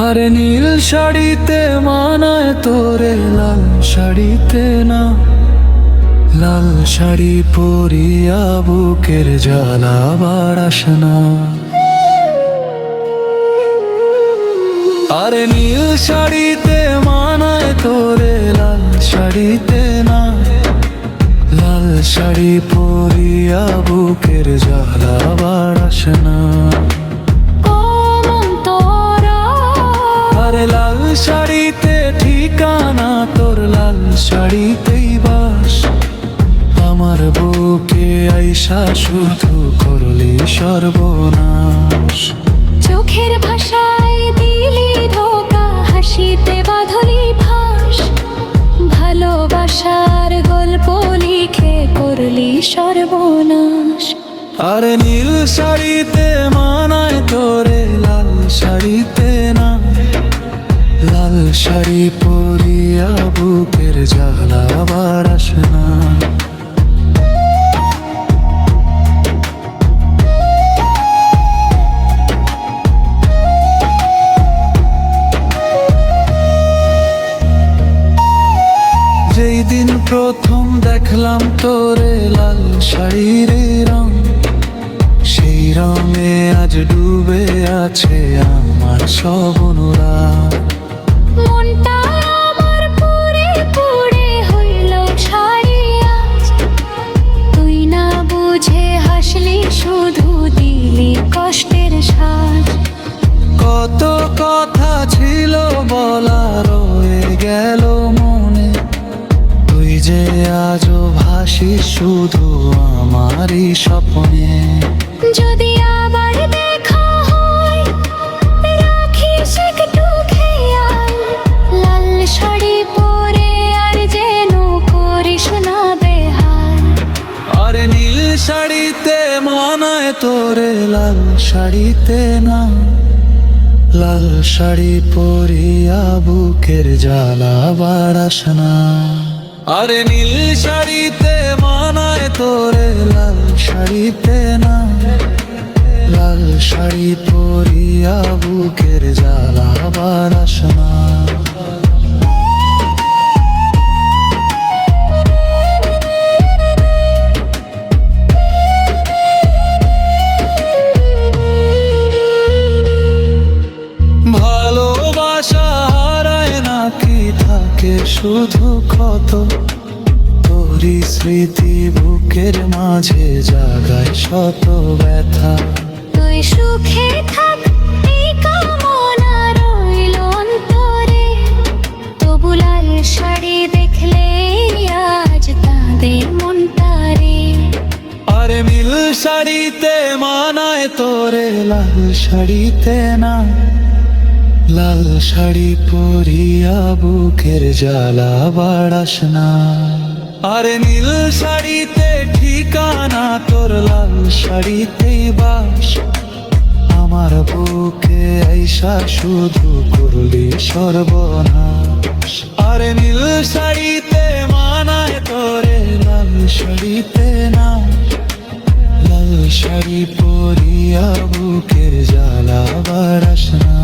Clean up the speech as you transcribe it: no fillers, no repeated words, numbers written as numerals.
আরে নীল শাড়িতে মানায় তোরে লাল শাড়িতে না। লাল শাড়ি পরিয়া বুকের জ্বালা বাড়াস না। আরে নীল শাড়িতে মানায় তোরে লাল শাড়িতে না। লাল শাড়ি পরিয়া বুকের জ্বালা বাড়াস না। আরে লাল শাড়িতে ঠিকানা তোর, লাল শাড়িতেই বাস। আমার বুকে আইসা শুধু করলি সর্বনাশ। চোখের ভাষায় দিলি ধোকা, হাসিতে বাঁধলি ফাঁস। ভালোবাসার গল্প লিখে করলি সর্বনাশ। আরে নীল শাড়িতে মানায় তোরে লাল শাড়িতে না। লাল শাড়ি পরিয়া বুকের জ্বালা বাড়াস না। যেই দিন প্রথম দেখলাম তোরে লাল শাড়ির রং, সেই রঙে আজ ডুবে আছে আমার সব অনুরাগ। মনটা আমার পুরে পুরে হইল ছাড়ি আজ। তুই না বুঝে হাসলি, শুধু দিলি কষ্টের সাজ। কত কথা ছিল বলা, রয়ে গেল মনে। তুই যে আজও ভাসিস শুধু আমারই স্বপ্নে। যদি আবার দেখা হয়, রাখিস একটু খেয়াল। লাল শাড়ি পরে আর যেন করিস না বেহাল। আরে নীল শাড়িতে মানায় তোরে লাল শাড়িতে না। লাল শাড়ি পরিয়া বুকের জ্বালা বাড়াস না। আরে নীল শাড়িতে মানায় তোরে লাল শাড়িতে না। লাল শাড়ি পরিয়া বুকের জ্বালা বাড়াস না। ভালোবাসা হারায় নাকি থাকে শুধু ক্ষত? তোরই স্মৃতি বুকের মাঝে জাগায় শত ব্যথা। তুই সুখে থাক এই কামনা রইল অন্তরে। তবু লাল শাড়ি দেখলে আজ তাদের মনটারে। আরে নীল শাড়িতে মানায় তোরে লাল শাড়িতে না। লাল শাড়ি পরিয়া বুকের জ্বালা বাড়াস না। আরে নীল শাড়িতে ঠিকানা তোর, লাল শাড়িতেই বাস। আমার বুকে আইসা শুধু করলি সর্বনাশ। আরে নীল শাড়িতে মানায় তোরে লাল শাড়িতে না। লাল শাড়ি পরিয়া বুকের জ্বালা বাড়াস না।